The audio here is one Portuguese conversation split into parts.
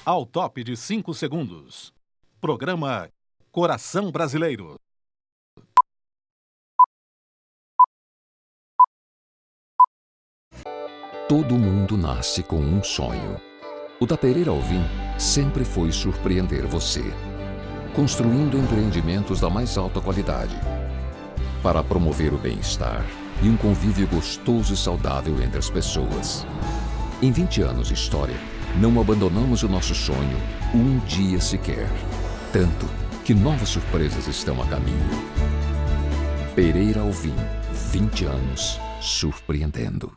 Ao top de 5 segundos. Programa Coração Brasileiro. Todo mundo nasce com um sonho. O da Pereira Alvim sempre foi surpreender você, construindo empreendimentos da mais alta qualidade, para promover o bem-estar e um convívio gostoso e saudável entre as pessoas. Em 20 anos de história, não abandonamos o nosso sonho um dia sequer. Tanto que novas surpresas estão a caminho. Pereira Alvim, 20 anos, surpreendendo.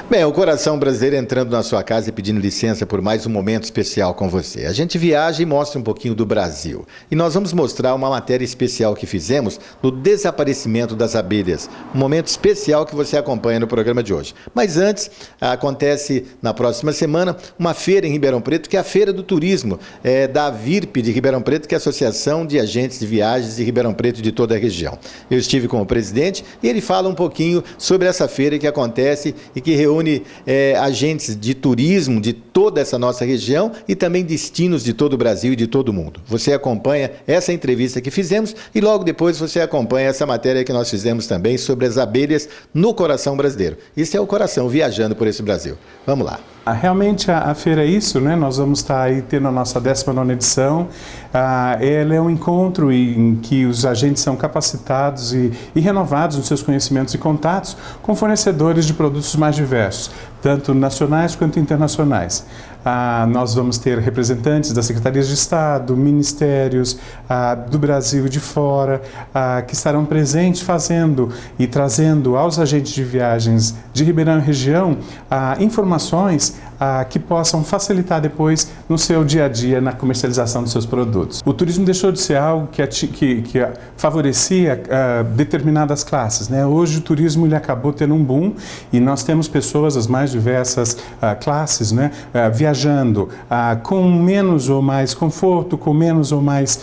Bem, o Coração Brasileiro entrando na sua casa e pedindo licença por mais um momento especial com você. A gente viaja e mostra um pouquinho do Brasil. E nós vamos mostrar uma matéria especial que fizemos no desaparecimento das abelhas. Um momento especial que você acompanha no programa de hoje. Mas antes, acontece na próxima semana uma feira em Ribeirão Preto, que é a Feira do Turismo da VIRP de Ribeirão Preto, que é a Associação de Agentes de Viagens de Ribeirão Preto de toda a região. Eu estive com o presidente e ele fala um pouquinho sobre essa feira que acontece e que reúne agentes de turismo de toda essa nossa região e também destinos de todo o Brasil e de todo o mundo. Você acompanha essa entrevista que fizemos e logo depois você acompanha essa matéria que nós fizemos também sobre as abelhas no coração brasileiro. Isso é o coração viajando por esse Brasil. Vamos lá. Realmente a feira é isso, né? Nós vamos estar aí tendo a nossa 19ª edição. Ela é um encontro em que os agentes são capacitados e renovados nos seus conhecimentos e contatos com fornecedores de produtos mais diversos, tanto nacionais quanto internacionais. Nós vamos ter representantes das Secretarias de Estado, ministérios do Brasil e de fora, que estarão presentes fazendo e trazendo aos agentes de viagens de Ribeirão e região informações que possam facilitar depois no seu dia a dia na comercialização dos seus produtos. O turismo deixou de ser algo que favorecia determinadas classes, né? Hoje o turismo ele acabou tendo um boom e nós temos pessoas das mais diversas classes, né? Viajando com menos ou mais conforto, com menos ou mais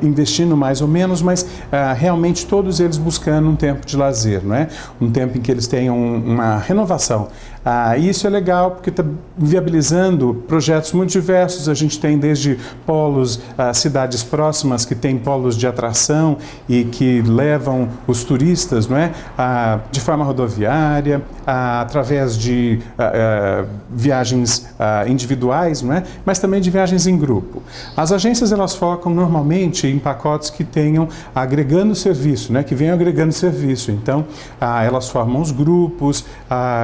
investindo mais ou menos, mas realmente todos eles buscando um tempo de lazer, não é? Um tempo em que eles tenham uma renovação. Isso é legal porque está viabilizando projetos muito diversos. A gente tem desde polos, cidades próximas que têm polos de atração e que levam os turistas, não é? De forma rodoviária, através de viagens individuais, não é? Mas também de viagens em grupo. As agências elas focam normalmente em pacotes que tenham agregando serviço, né? Que venham agregando serviço. Então, elas formam os grupos,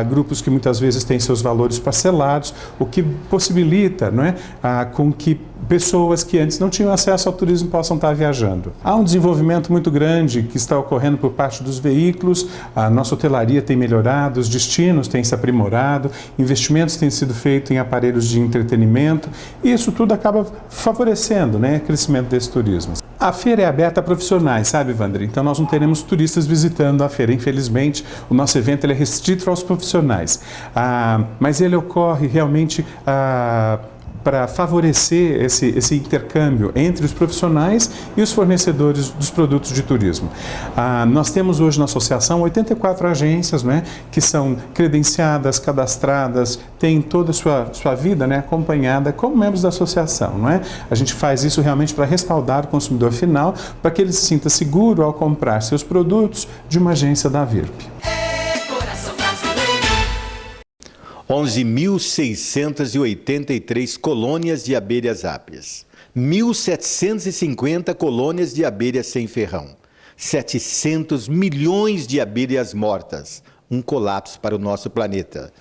grupos que muitas vezes têm seus valores parcelados, o que possibilita, não é? Com que pessoas que antes não tinham acesso ao turismo possam estar viajando. Há um desenvolvimento muito grande que está ocorrendo por parte dos veículos, a nossa hotelaria tem melhorado, os destinos têm se aprimorado, investimentos têm sido feitos em aparelhos de entretenimento e isso tudo acaba favorecendo, né, o crescimento desse turismo. A feira é aberta a profissionais, sabe, Vandre? Então nós não teremos turistas visitando a feira. Infelizmente, o nosso evento ele é restrito aos profissionais. Mas ele ocorre realmente para favorecer esse intercâmbio entre os profissionais e os fornecedores dos produtos de turismo. Nós temos hoje na associação 84 agências, né, que são credenciadas, cadastradas, têm toda a sua vida, né, acompanhada como membros da associação. Não é? A gente faz isso realmente para respaldar o consumidor final, para que ele se sinta seguro ao comprar seus produtos de uma agência da VIRP. 11.683 colônias de abelhas ápias, 1.750 colônias de abelhas sem ferrão, 700 milhões de abelhas mortas, um colapso para o nosso planeta.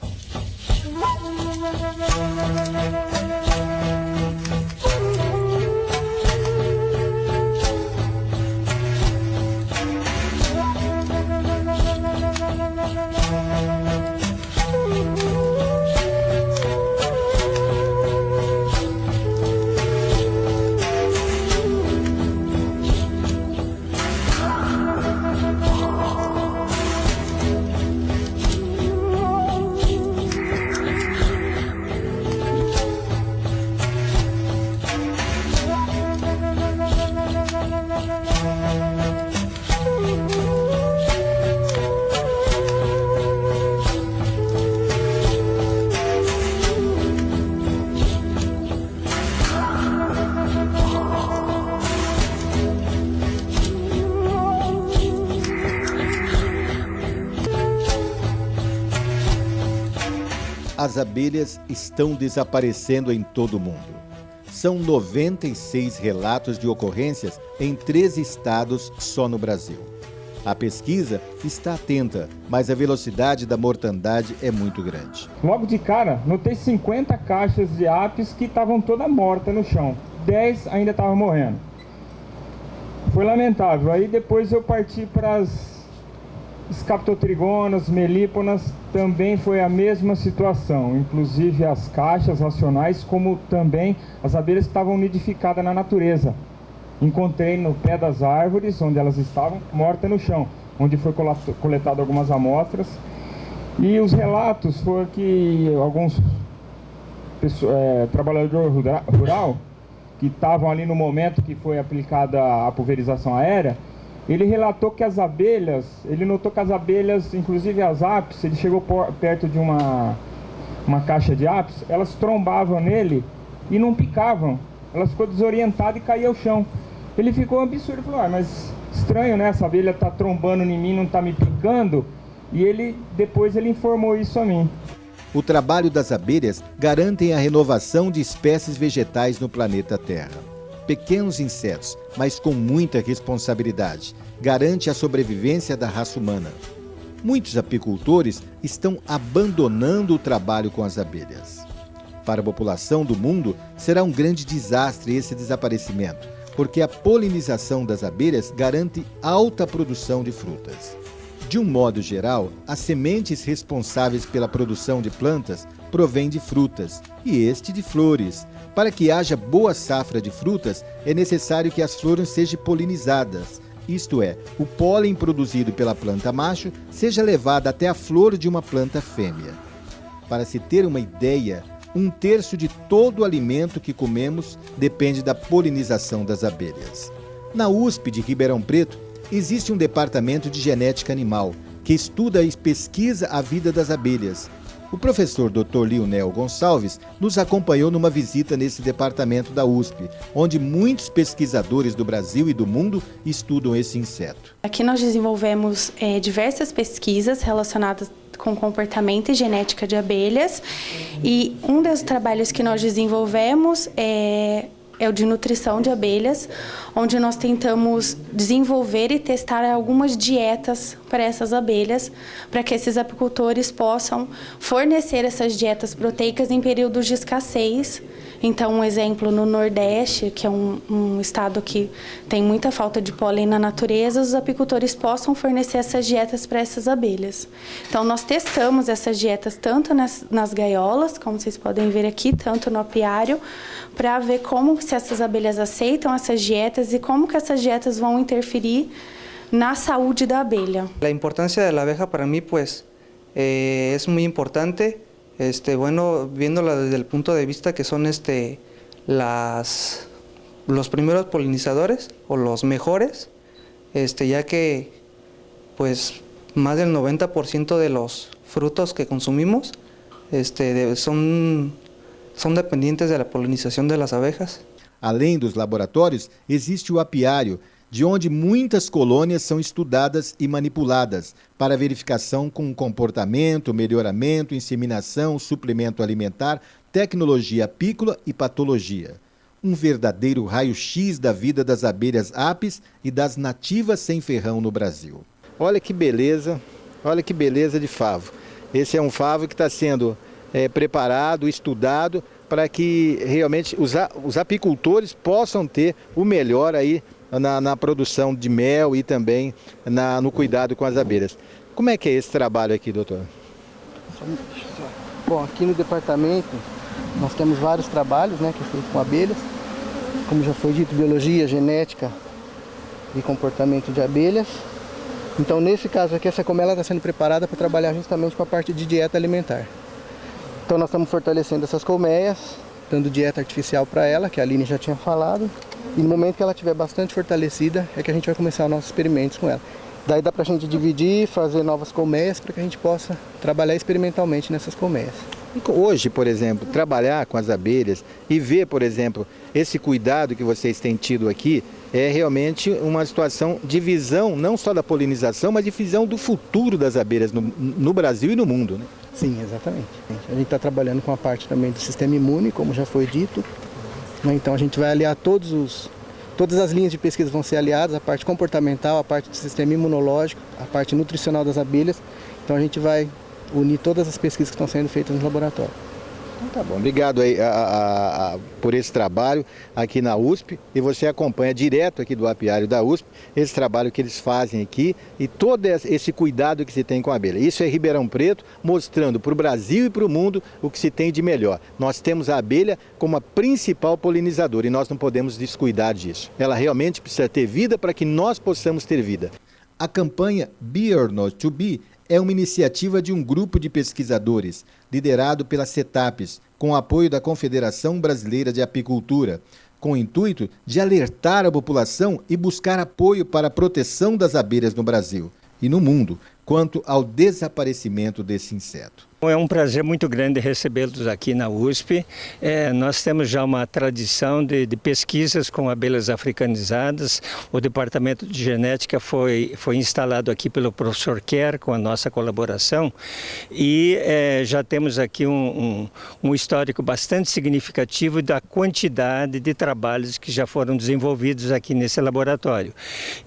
as abelhas estão desaparecendo em todo o mundo. São 96 relatos de ocorrências em 13 estados só no Brasil. A pesquisa está atenta, mas a velocidade da mortandade é muito grande. Logo de cara, notei 50 caixas de apis que estavam todas mortas no chão. 10 ainda estavam morrendo. Foi lamentável. Aí depois eu parti para as escaptotrigonas, melíponas, também foi a mesma situação. Inclusive as caixas racionais, como também as abelhas que estavam nidificadas na natureza. Encontrei no pé das árvores, onde elas estavam, mortas no chão, onde foi coletado algumas amostras. E os relatos foram que alguns trabalhadores rural, que estavam ali no momento que foi aplicada a pulverização aérea, ele relatou que as abelhas, ele notou que as abelhas, inclusive as apis, ele chegou perto de uma caixa de apis, elas trombavam nele e não picavam. Elas ficou desorientadas e caíam ao chão. Ele ficou absurdo, falou, mas estranho, né? Essa abelha tá trombando em mim, não tá me picando. E depois ele informou isso a mim. O trabalho das abelhas garante a renovação de espécies vegetais no planeta Terra. Pequenos insetos, mas com muita responsabilidade, garante a sobrevivência da raça humana. Muitos apicultores estão abandonando o trabalho com as abelhas. Para a população do mundo, será um grande desastre esse desaparecimento, porque a polinização das abelhas garante alta produção de frutas. De um modo geral, as sementes responsáveis pela produção de plantas provêm de frutas e este de flores. Para que haja boa safra de frutas, é necessário que as flores sejam polinizadas, isto é, o pólen produzido pela planta macho seja levado até a flor de uma planta fêmea. Para se ter uma ideia, 1/3 de todo o alimento que comemos depende da polinização das abelhas. Na USP de Ribeirão Preto, existe um departamento de genética animal que estuda e pesquisa a vida das abelhas. O professor Dr. Lionel Gonçalves nos acompanhou numa visita nesse departamento da USP, onde muitos pesquisadores do Brasil e do mundo estudam esse inseto. Aqui nós desenvolvemos diversas pesquisas relacionadas com comportamento e genética de abelhas, e um dos trabalhos que nós desenvolvemos é o de nutrição de abelhas, onde nós tentamos desenvolver e testar algumas dietas para essas abelhas, para que esses apicultores possam fornecer essas dietas proteicas em períodos de escassez. Então, um exemplo no Nordeste, que é um estado que tem muita falta de pólen na natureza, os apicultores possam fornecer essas dietas para essas abelhas. Então, nós testamos essas dietas tanto nas gaiolas, como vocês podem ver aqui, tanto no apiário, para ver se essas abelhas aceitam essas dietas e como que essas dietas vão interferir na saúde da abelha. A importância da abeja para mim, pues, é muito importante. Bueno, viéndola desde el punto de vista que son los primeros polinizadores o los mejores, ya que pues más del 90% de los frutos que consumimos son dependientes de la polinización de las abejas. Além dos laboratórios, existe o apiário, de onde muitas colônias são estudadas e manipuladas para verificação com comportamento, melhoramento, inseminação, suplemento alimentar, tecnologia apícola e patologia. Um verdadeiro raio-x da vida das abelhas apis e das nativas sem ferrão no Brasil. Olha que beleza de favo. Esse é um favo que está sendo preparado, estudado, para que realmente os apicultores possam ter o melhor aí na produção de mel e também no cuidado com as abelhas. Como é que é esse trabalho aqui, doutor? Bom, aqui no departamento nós temos vários trabalhos, né, que é feito com abelhas. Como já foi dito, biologia, genética e comportamento de abelhas. Então, nesse caso aqui, essa colmeia está sendo preparada para trabalhar justamente com a parte de dieta alimentar. Então, nós estamos fortalecendo essas colmeias, dando dieta artificial para ela, que a Aline já tinha falado. E no momento que ela estiver bastante fortalecida, é que a gente vai começar os nossos experimentos com ela. Daí dá para a gente dividir, fazer novas colmeias, para que a gente possa trabalhar experimentalmente nessas colmeias. E hoje, por exemplo, trabalhar com as abelhas e ver, por exemplo, esse cuidado que vocês têm tido aqui é realmente uma situação de visão, não só da polinização, mas de visão do futuro das abelhas no Brasil e no mundo, né? Sim, exatamente. A gente está trabalhando com a parte também do sistema imune, como já foi dito. Então a gente vai aliar todas as linhas de pesquisa vão ser aliadas, a parte comportamental, a parte do sistema imunológico, a parte nutricional das abelhas. Então a gente vai unir todas as pesquisas que estão sendo feitas no laboratório. Tá bom, obrigado aí por esse trabalho aqui na USP, e você acompanha direto aqui do apiário da USP esse trabalho que eles fazem aqui e todo esse cuidado que se tem com a abelha. Isso é Ribeirão Preto mostrando para o Brasil e para o mundo o que se tem de melhor. Nós temos a abelha como a principal polinizadora e nós não podemos descuidar disso. Ela realmente precisa ter vida para que nós possamos ter vida. A campanha Bee or Not to Be é uma iniciativa de um grupo de pesquisadores, liderado pela CETAPES, com o apoio da Confederação Brasileira de Apicultura, com o intuito de alertar a população e buscar apoio para a proteção das abelhas no Brasil e no mundo, quanto ao desaparecimento desse inseto. É um prazer muito grande recebê-los aqui na USP. Nós temos já uma tradição de pesquisas com abelhas africanizadas. O Departamento de Genética foi instalado aqui pelo professor Kerr, com a nossa colaboração. E já temos aqui um histórico bastante significativo da quantidade de trabalhos que já foram desenvolvidos aqui nesse laboratório.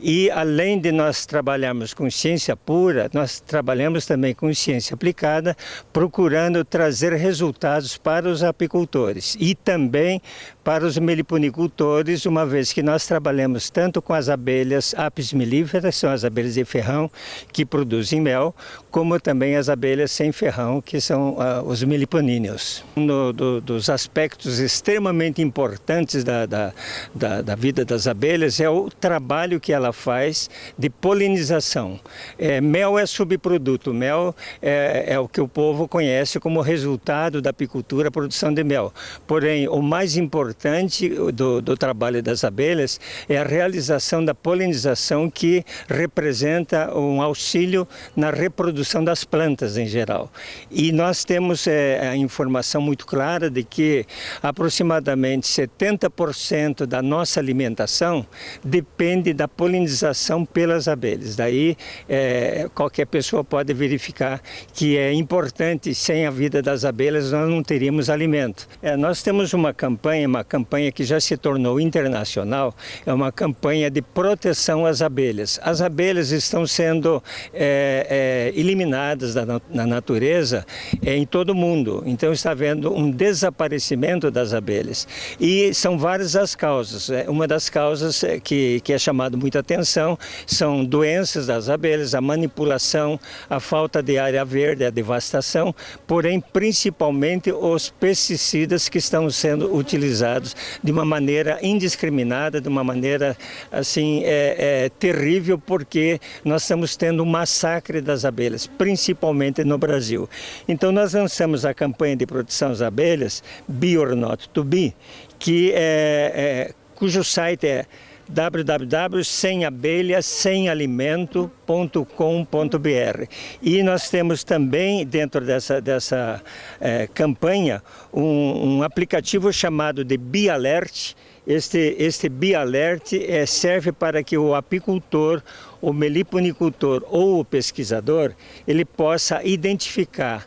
E além de nós trabalharmos com ciência pura, nós trabalhamos também com ciência aplicada, procurando trazer resultados para os apicultores e também para os meliponicultores, uma vez que nós trabalhamos tanto com as abelhas apis mellíferas, são as abelhas de ferrão que produzem mel, como também as abelhas sem ferrão, que são os meliponíneos. Dos aspectos extremamente importantes da vida das abelhas é o trabalho que ela faz de polinização. Mel é subproduto, mel é o que o povo conhece como resultado da apicultura, a produção de mel. Porém, o mais importante do trabalho das abelhas é a realização da polinização, que representa um auxílio na reprodução das plantas em geral. E nós temos a informação muito clara de que aproximadamente 70% da nossa alimentação depende da polinização pelas abelhas. Daí qualquer pessoa pode verificar que é importante, sem a vida das abelhas nós não teríamos alimento. Nós temos uma campanha que já se tornou internacional, é uma campanha de proteção às abelhas. As abelhas estão sendo eliminadas na natureza em todo o mundo, então está havendo um desaparecimento das abelhas. E são várias as causas. Uma das causas que é chamado muita atenção são doenças das abelhas, a manipulação, a falta de área verde, a devastação, porém principalmente os pesticidas que estão sendo utilizados de uma maneira indiscriminada, de uma maneira assim terrível, porque nós estamos tendo um massacre das abelhas, principalmente no Brasil. Então nós lançamos a campanha de proteção às abelhas, Bee or Not to Be, cujo site é www.semabelhasemaliment.com.br. E nós temos também, dentro dessa campanha, um aplicativo chamado de Bee Alert. Este Bee Alert serve para que o apicultor, o meliponicultor ou o pesquisador, ele possa identificar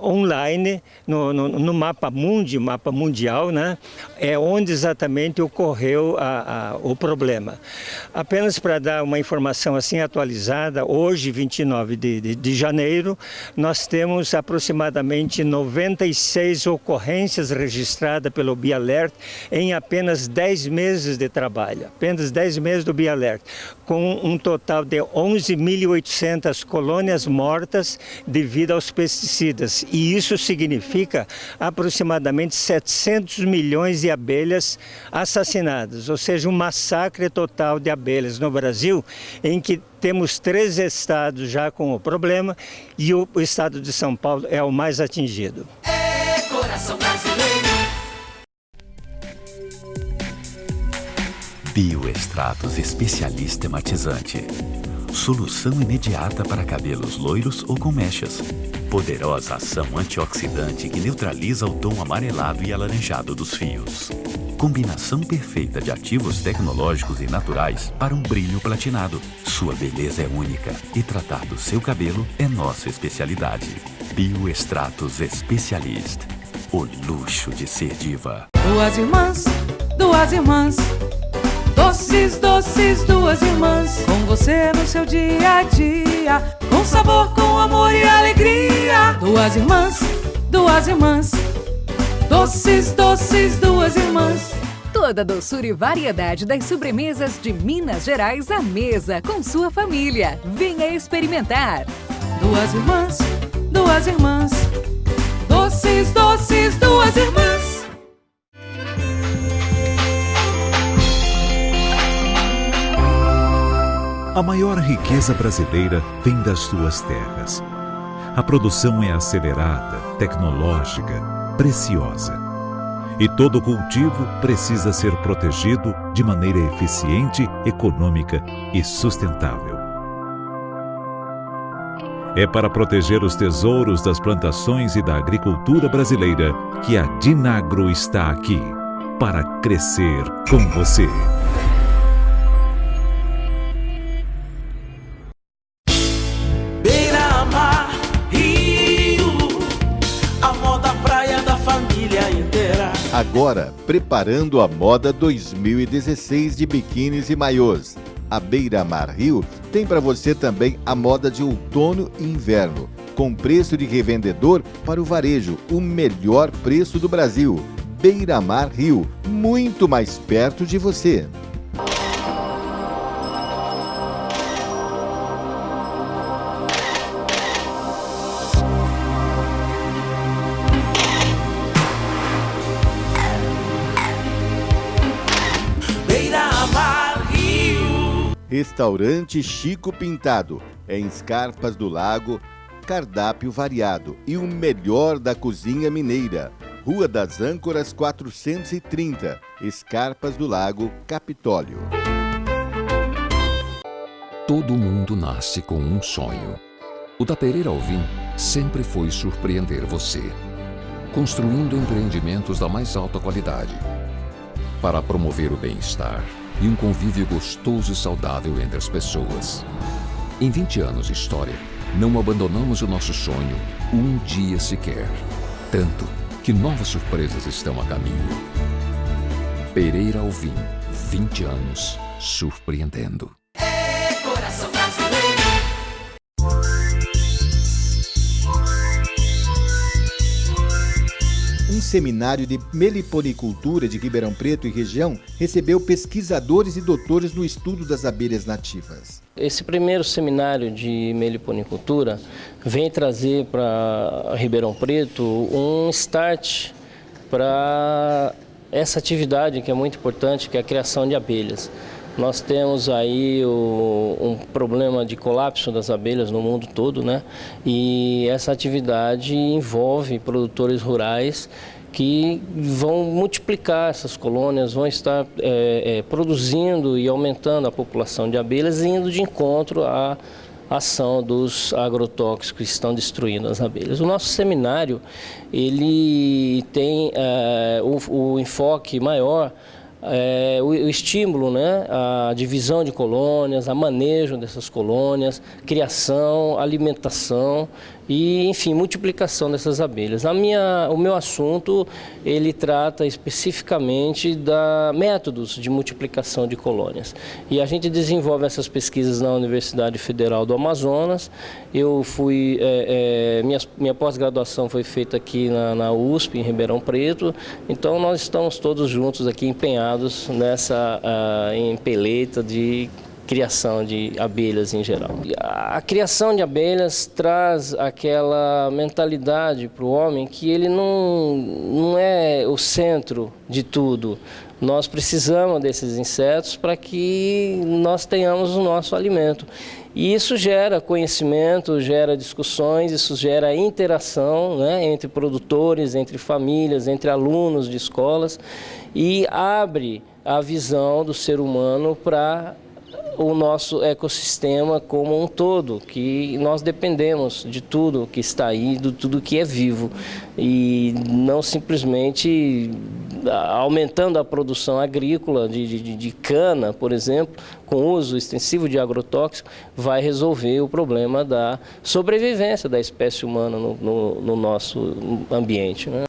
online, no mapa mundial, né, onde exatamente ocorreu o problema. Apenas para dar uma informação assim atualizada, hoje, 29 de janeiro, nós temos aproximadamente 96 ocorrências registradas pelo Bee Alert em apenas 10 meses de trabalho, apenas 10 meses do Bee Alert, com um total de 11.800 colônias mortas devido aos pesticidas. E isso significa aproximadamente 700 milhões de abelhas assassinadas, ou seja, um massacre total de abelhas no Brasil, em que temos 3 estados já com o problema e o estado de São Paulo é o mais atingido. Coração brasileiro. Bioextratos especialista hematizante. Solução imediata para cabelos loiros ou com mechas. Poderosa ação antioxidante que neutraliza o tom amarelado e alaranjado dos fios. Combinação perfeita de ativos tecnológicos e naturais para um brilho platinado. Sua beleza é única e tratar do seu cabelo é nossa especialidade. Bioextratos Specialist. O luxo de ser diva. Duas irmãs, duas irmãs. Doces, doces, duas irmãs. Com você no seu dia a dia. Com sabor, com amor e alegria. Duas irmãs, duas irmãs. Doces, doces, duas irmãs. Toda a doçura e variedade das sobremesas de Minas Gerais à mesa com sua família. Venha experimentar. Duas irmãs, duas irmãs. Doces, doces, duas irmãs. A maior riqueza brasileira vem das suas terras. A produção é acelerada, tecnológica, preciosa. E todo cultivo precisa ser protegido de maneira eficiente, econômica e sustentável. É para proteger os tesouros das plantações e da agricultura brasileira que a Dinagro está aqui, para crescer com você. Beira-mar, Rio, a moda praia da família inteira. Agora, preparando a moda 2016 de biquínis e maiôs. A Beira-Mar Rio tem para você também a moda de outono e inverno, com preço de revendedor para o varejo, o melhor preço do Brasil. Beira-Mar Rio, muito mais perto de você. Restaurante Chico Pintado, em Scarpas do Lago, cardápio variado e o melhor da cozinha mineira. Rua das Âncoras 430, Scarpas do Lago, Capitólio. Todo mundo nasce com um sonho. O da Pereira Alvim sempre foi surpreender você, construindo empreendimentos da mais alta qualidade, para promover o bem-estar e um convívio gostoso e saudável entre as pessoas. Em 20 anos de história, não abandonamos o nosso sonho um dia sequer. Tanto que novas surpresas estão a caminho. Pereira Alvim, 20 anos, surpreendendo. Coração brasileiro. Um seminário de meliponicultura de Ribeirão Preto e região recebeu pesquisadores e doutores no estudo das abelhas nativas. Esse primeiro seminário de meliponicultura vem trazer para Ribeirão Preto um start para essa atividade que é muito importante, que é a criação de abelhas. Nós temos aí um problema de colapso das abelhas no mundo todo, né? E essa atividade envolve produtores rurais que vão multiplicar essas colônias, vão estar produzindo e aumentando a população de abelhas e indo de encontro à ação dos agrotóxicos que estão destruindo as abelhas. O nosso seminário, ele tem o enfoque maior, o estímulo, né, a divisão de colônias, a manejo dessas colônias, criação, alimentação e, enfim, multiplicação dessas abelhas. O meu assunto, ele trata especificamente da métodos de multiplicação de colônias. E a gente desenvolve essas pesquisas na Universidade Federal do Amazonas. Eu fui, minha pós-graduação foi feita aqui na USP, em Ribeirão Preto. Então, nós estamos todos juntos aqui empenhados nessa empeleita de criação de abelhas em geral. A criação de abelhas traz aquela mentalidade para o homem que ele não é o centro de tudo. Nós precisamos desses insetos para que nós tenhamos o nosso alimento. E isso gera conhecimento, gera discussões, isso gera interação, né, entre produtores, entre famílias, entre alunos de escolas e abre a visão do ser humano para o nosso ecossistema como um todo, que nós dependemos de tudo que está aí, de tudo que é vivo, e não simplesmente aumentando a produção agrícola de cana, por exemplo, com uso extensivo de agrotóxico, vai resolver o problema da sobrevivência da espécie humana no nosso ambiente, né?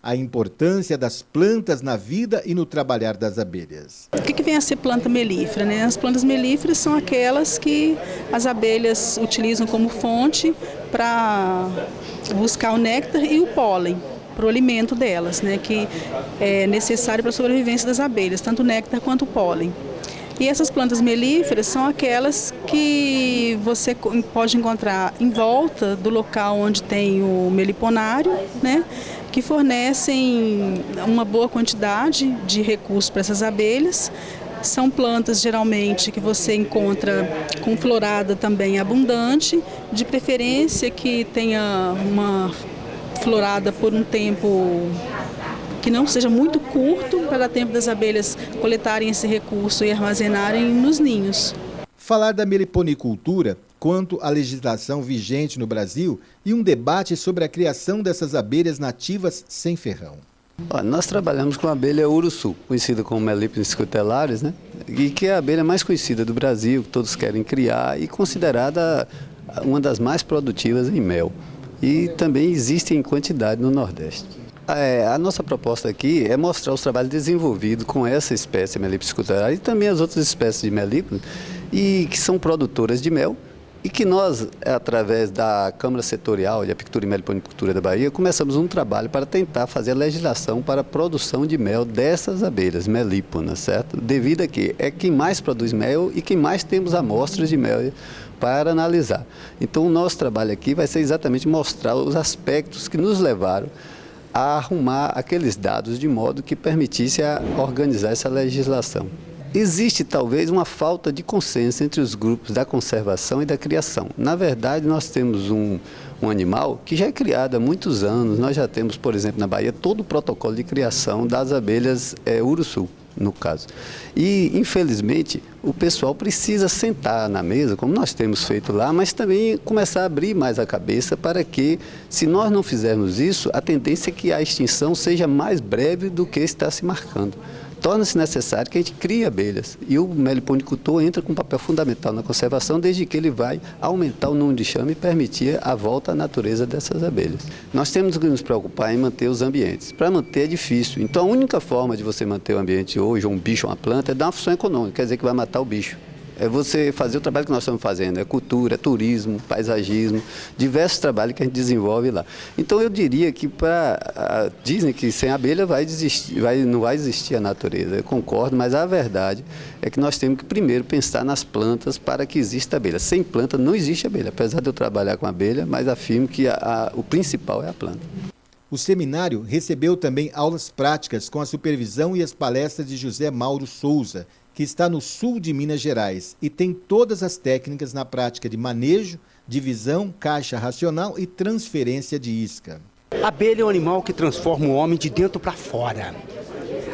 A importância das plantas na vida e no trabalhar das abelhas. O que vem a ser planta melífera, né? As plantas melíferas são aquelas que as abelhas utilizam como fonte para buscar o néctar e o pólen para o alimento delas, né? Que é necessário para a sobrevivência das abelhas, tanto o néctar quanto o pólen. E essas plantas melíferas são aquelas que você pode encontrar em volta do local onde tem o meliponário, né? Que fornecem uma boa quantidade de recursos para essas abelhas. São plantas geralmente que você encontra com florada também abundante, de preferência que tenha uma florada por um tempo que não seja muito curto, para dar tempo das abelhas coletarem esse recurso e armazenarem nos ninhos. Falar da meliponicultura quanto à legislação vigente no Brasil e um debate sobre a criação dessas abelhas nativas sem ferrão. Nós trabalhamos com a abelha uruçu, conhecida como Melipona scutellarius, né? E que é a abelha mais conhecida do Brasil, que todos querem criar e considerada uma das mais produtivas em mel. E também existe em quantidade no Nordeste. A nossa proposta aqui é mostrar os trabalhos desenvolvidos com essa espécie Melipona scutellarius e também as outras espécies de melípona, e que são produtoras de mel, e que nós, através da Câmara Setorial de Apicultura e Meliponicultura da Bahia, começamos um trabalho para tentar fazer a legislação para a produção de mel dessas abelhas melíponas, certo? Devido a que é quem mais produz mel e quem mais temos amostras de mel para analisar. Então, o nosso trabalho aqui vai ser exatamente mostrar os aspectos que nos levaram a arrumar aqueles dados de modo que permitisse organizar essa legislação. Existe talvez uma falta de consenso entre os grupos da conservação e da criação. Na verdade, nós temos um animal que já é criado há muitos anos. Nós já temos, por exemplo, na Bahia, todo o protocolo de criação das abelhas uruçu, no caso. E, infelizmente, o pessoal precisa sentar na mesa, como nós temos feito lá, mas também começar a abrir mais a cabeça para que, se nós não fizermos isso, a tendência é que a extinção seja mais breve do que está se marcando. Torna-se necessário que a gente crie abelhas, e o meliponicultor entra com um papel fundamental na conservação, desde que ele vai aumentar o número de chama e permitir a volta à natureza dessas abelhas. Nós temos que nos preocupar em manter os ambientes. Para manter é difícil, então a única forma de você manter o ambiente hoje, um bicho ou uma planta, é dar uma função econômica, quer dizer que vai matar o bicho. É você fazer o trabalho que nós estamos fazendo, é cultura, turismo, paisagismo, diversos trabalhos que a gente desenvolve lá. Então eu diria que dizem que sem abelha não vai existir a natureza, eu concordo, mas a verdade é que nós temos que primeiro pensar nas plantas para que exista abelha. Sem planta não existe abelha, apesar de eu trabalhar com abelha, mas afirmo que o principal é a planta. O seminário recebeu também aulas práticas com a supervisão e as palestras de José Mauro Souza, que está no sul de Minas Gerais e tem todas as técnicas na prática de manejo, divisão, caixa racional e transferência de isca. A abelha é um animal que transforma o homem de dentro para fora.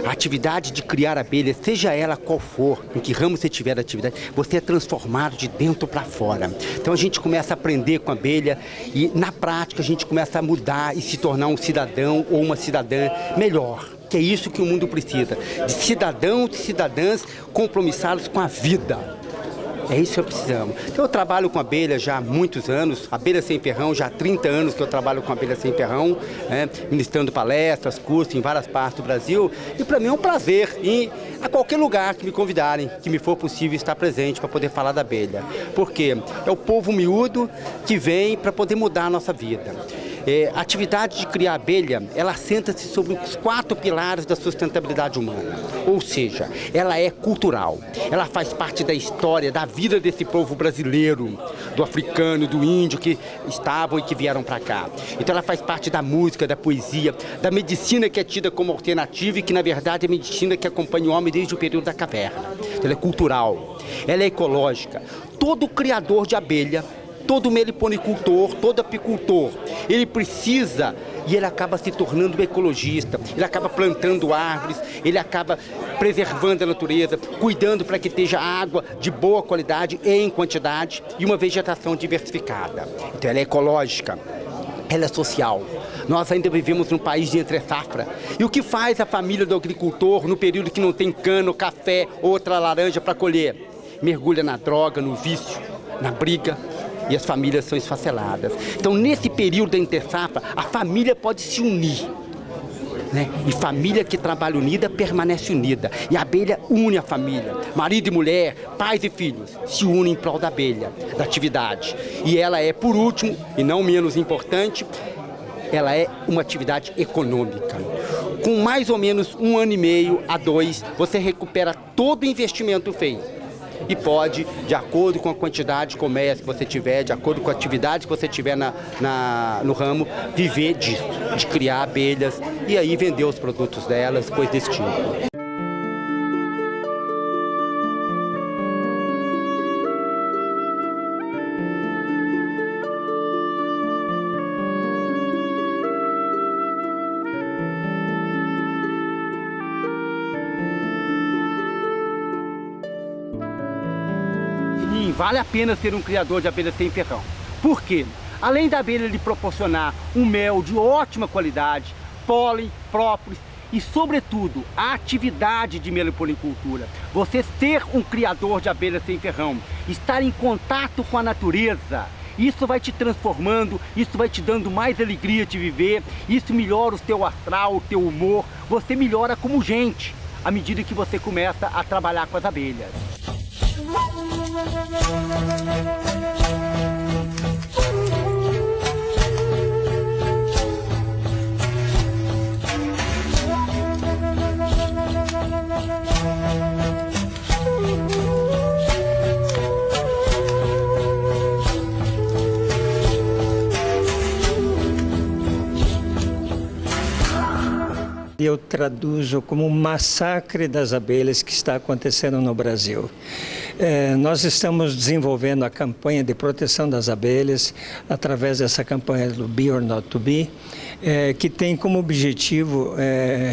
A atividade de criar abelha, seja ela qual for, em que ramo você tiver atividade, você é transformado de dentro para fora. Então a gente começa a aprender com a abelha e na prática a gente começa a mudar e se tornar um cidadão ou uma cidadã melhor. Que é isso que o mundo precisa, de cidadãos e cidadãs compromissados com a vida. É isso que precisamos. Então, eu trabalho com abelha já há muitos anos, abelha sem ferrão, já há 30 anos que eu trabalho com abelha sem ferrão, né, ministrando palestras, cursos em várias partes do Brasil. E para mim é um prazer ir a qualquer lugar que me convidarem, que me for possível estar presente para poder falar da abelha. Porque é o povo miúdo que vem para poder mudar a nossa vida. A atividade de criar abelha, ela assenta-se sobre os 4 pilares da sustentabilidade humana. Ou seja, ela é cultural, ela faz parte da história, da vida desse povo brasileiro, do africano, do índio que estavam e que vieram para cá. Então ela faz parte da música, da poesia, da medicina que é tida como alternativa e que na verdade é a medicina que acompanha o homem desde o período da caverna. Ela é cultural, ela é ecológica. Todo criador de abelha, todo meliponicultor, todo apicultor, ele precisa e ele acaba se tornando um ecologista, ele acaba plantando árvores, ele acaba preservando a natureza, cuidando para que esteja água de boa qualidade e em quantidade e uma vegetação diversificada. Então ela é ecológica, ela é social. Nós ainda vivemos num país de entre-safra. E o que faz a família do agricultor no período que não tem cano, café ou outra laranja para colher? Mergulha na droga, no vício, na briga, e as famílias são esfaceladas. Então, nesse período da entre-safra, a família pode se unir, né? E família que trabalha unida permanece unida. E a abelha une a família. Marido e mulher, pais e filhos se unem em prol da abelha, da atividade. E ela é, por último, e não menos importante, ela é uma atividade econômica. Com mais ou menos 1 ano e meio a 2, você recupera todo o investimento feito. E pode, de acordo com a quantidade de comércio que você tiver, de acordo com a atividade que você tiver no ramo, viver disso, de criar abelhas e aí vender os produtos delas, coisas desse tipo. Vale a pena ser um criador de abelha sem ferrão. Por quê? Além da abelha lhe proporcionar um mel de ótima qualidade, pólen, própolis e, sobretudo, a atividade de meliponicultura, você ser um criador de abelha sem ferrão, estar em contato com a natureza, isso vai te transformando, isso vai te dando mais alegria de viver, isso melhora o teu astral, o teu humor, você melhora como gente, à medida que você começa a trabalhar com as abelhas. Eu traduzo como um massacre das abelhas que está acontecendo no Brasil. Nós estamos desenvolvendo a campanha de proteção das abelhas através dessa campanha do Be or Not to Be, que tem como objetivo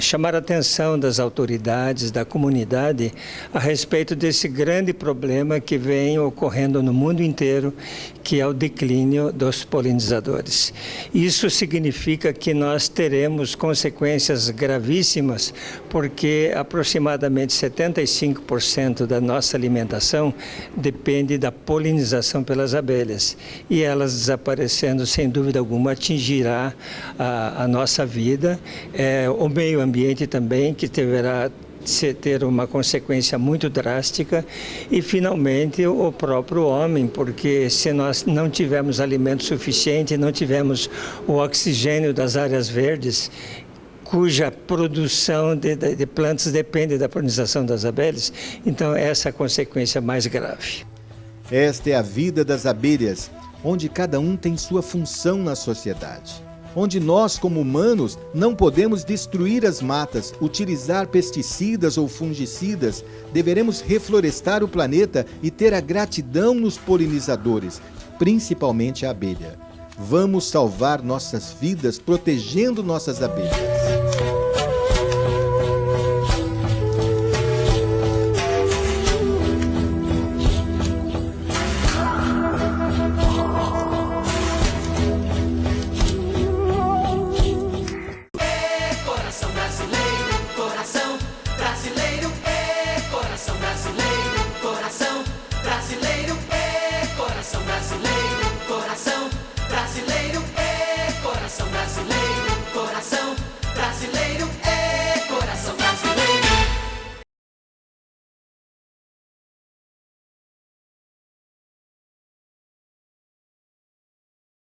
chamar a atenção das autoridades, da comunidade, a respeito desse grande problema que vem ocorrendo no mundo inteiro, que é o declínio dos polinizadores. Isso significa que nós teremos consequências gravíssimas, porque aproximadamente 75% da nossa alimentação depende da polinização pelas abelhas. E elas desaparecendo, sem dúvida alguma, atingirá a nossa vida, o meio ambiente também, que deverá ter uma consequência muito drástica, e finalmente o próprio homem, porque se nós não tivermos alimento suficiente, não tivermos o oxigênio das áreas verdes, cuja produção de plantas depende da polinização das abelhas, então essa é a consequência mais grave. Esta é a vida das abelhas, onde cada um tem sua função na sociedade. Onde nós, como humanos, não podemos destruir as matas, utilizar pesticidas ou fungicidas, deveremos reflorestar o planeta e ter a gratidão nos polinizadores, principalmente a abelha. Vamos salvar nossas vidas protegendo nossas abelhas.